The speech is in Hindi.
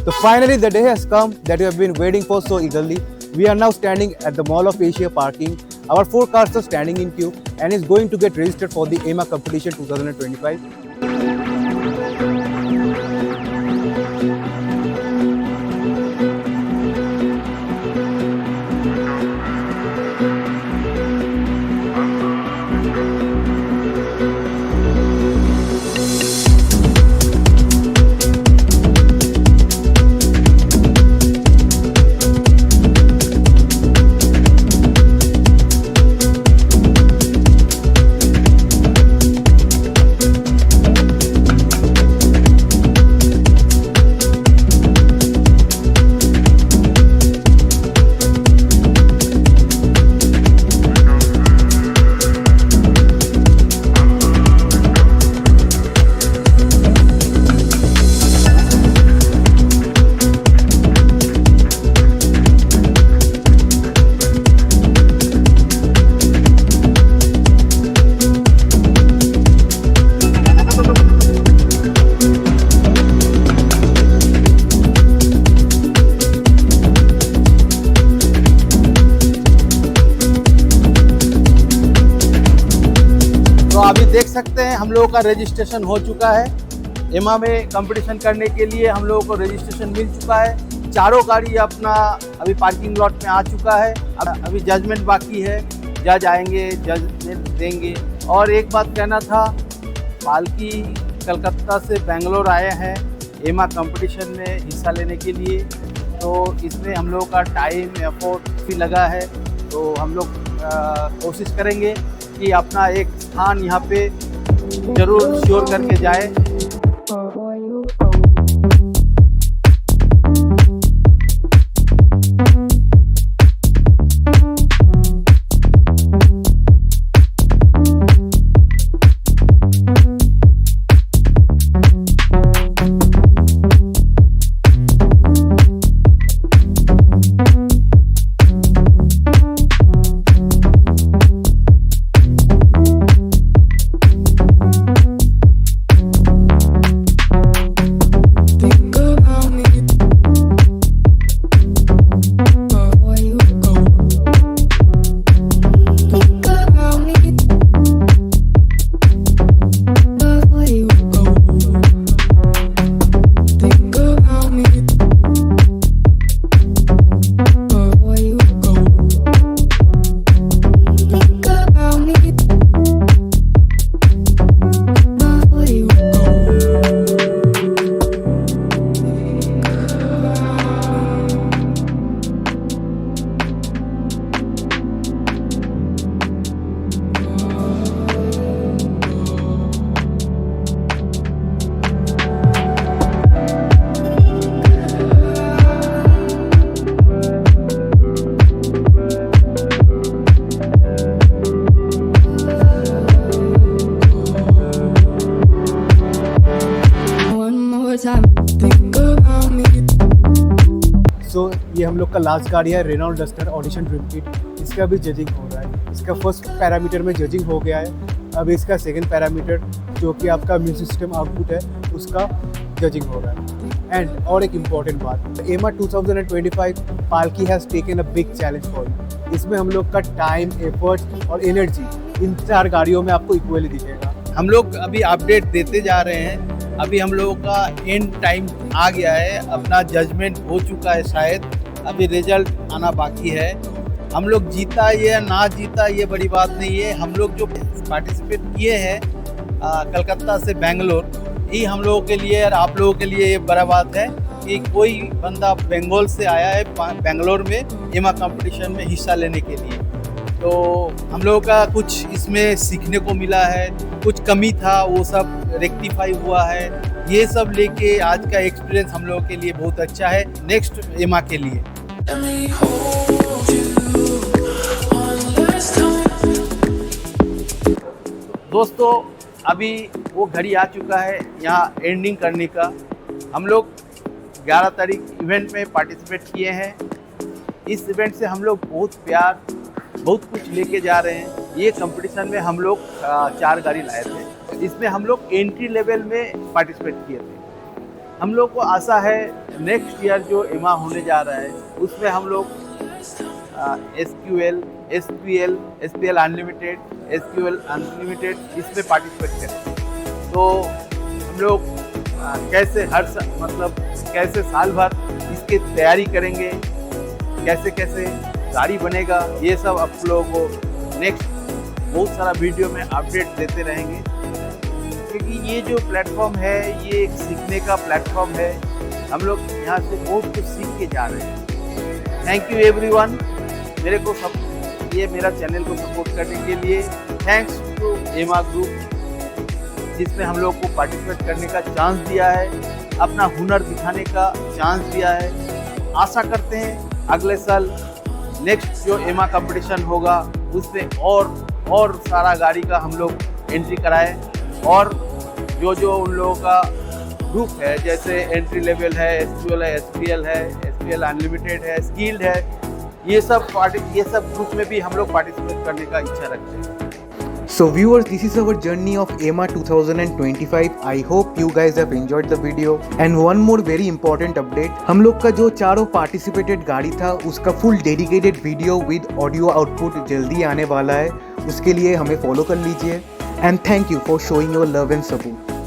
So finally the day has come that we have been waiting for so eagerly. We are now standing at the Mall of Asia parking. Our 4 cars are standing in queue and is going to get registered for the EMA competition 2025. अभी देख सकते हैं हम लोगों का रजिस्ट्रेशन हो चुका है। एमा में कंपटीशन करने के लिए हम लोगों को रजिस्ट्रेशन मिल चुका है। चारों गाड़ी अपना अभी पार्किंग लॉट में आ चुका है। अभी जजमेंट बाकी है, जज आएंगे, जजमेंट देंगे। और एक बात कहना था, पालकी कलकत्ता से बेंगलोर आए हैं एमा कंपटीशन में हिस्सा लेने के लिए। तो इसमें हम लोगों का टाइम एफर्ट भी लगा है। तो हम लोग कोशिश करेंगे कि अपना एक स्थान यहाँ पे जरूर श्योर करके जाए। ये हम लोग का लास्ट गाड़ी है Renault Duster audition dream kit. इसका भी जजिंग हो रहा है। इसका फर्स्ट पैरामीटर में जजिंग हो गया है। अब इसका सेकंड पैरामीटर जो कि आपका म्यूजिक सिस्टम आउटपुट है उसका जजिंग हो रहा है। एंड और एक इम्पॉर्टेंट बात, एमा 2025 पालकी has taken a big challenge for you. इसमें हम लोग का टाइम, एफर्ट और एनर्जी इन 4 गाड़ियों में आपको इक्वली दिखेगा। हम लोग अभी अपडेट देते जा रहे हैं। अभी हम लोगों का एंड टाइम आ गया है, अपना जजमेंट हो चुका है शायद। अभी रिजल्ट आना बाकी है। हम लोग जीता या ना जीता ये बड़ी बात नहीं है। हम लोग जो पार्टिसिपेट किए हैं कलकत्ता से बेंगलोर, ये हम लोगों के लिए और आप लोगों के लिए ये बड़ा बात है कि कोई बंदा बंगाल से आया है बेंगलोर में एमा कंपटीशन में हिस्सा लेने के लिए। तो हम लोगों का कुछ इसमें सीखने को मिला है, कुछ कमी था वो सब रेक्टिफाई हुआ है। ये सब लेके आज का एक्सपीरियंस हम लोगों के लिए बहुत अच्छा है नेक्स्ट एमा के लिए। दोस्तों अभी वो घड़ी आ चुका है यहाँ एंडिंग करने का। हम लोग 11 तारीख इवेंट में पार्टिसिपेट किए हैं। इस इवेंट से हम लोग बहुत प्यार, बहुत कुछ लेके जा रहे हैं। ये कंपटीशन में हम लोग 4 गाड़ी लाए थे। इसमें हम लोग एंट्री लेवल में पार्टिसिपेट किए थे। हम लोग को आशा है नेक्स्ट ईयर जो एमा होने जा रहा है उसमें हम लोग SQL, SPL, SPL unlimited, SQL unlimited इसमें पार्टिसिपेट करें। तो हम लोग कैसे मतलब कैसे साल भर इसकी तैयारी करेंगे, कैसे कैसे गाड़ी बनेगा, ये सब आप लोगों को नेक्स्ट बहुत सारा वीडियो में अपडेट देते रहेंगे। क्योंकि ये जो प्लेटफॉर्म है ये एक सीखने का प्लेटफॉर्म है, हम लोग यहाँ से बहुत कुछ सीख के जा रहे हैं। थैंक यू एवरीवन, मेरे को ये मेरा चैनल को सपोर्ट करने के लिए। थैंक्स टू एमा ग्रुप जिसमें हम लोग को पार्टिसिपेट करने का चांस दिया है, अपना हुनर दिखाने का चांस दिया है। आशा करते हैं अगले साल नेक्स्ट जो एमा कंपटीशन होगा उसमें और सारा गाड़ी का हम लोग एंट्री कराएं, और जो उन लोगों का ग्रुप है जैसे एंट्री लेवल है, SQL है, SPL है, SPL अनलिमिटेड है, स्किल्ड है, ये सब ग्रुप में भी हम लोग पार्टिसिपेट करने का इच्छा रखते हैं। So viewers, this is our journey of EMA 2025. I hope you guys have enjoyed the video. And one more very important update. हम लोग का जो चारों participated गाड़ी था उसका full dedicated video with audio output जल्दी आने वाला है, उसके लिए हमें follow कर लीजिए. And thank you for showing your love and support.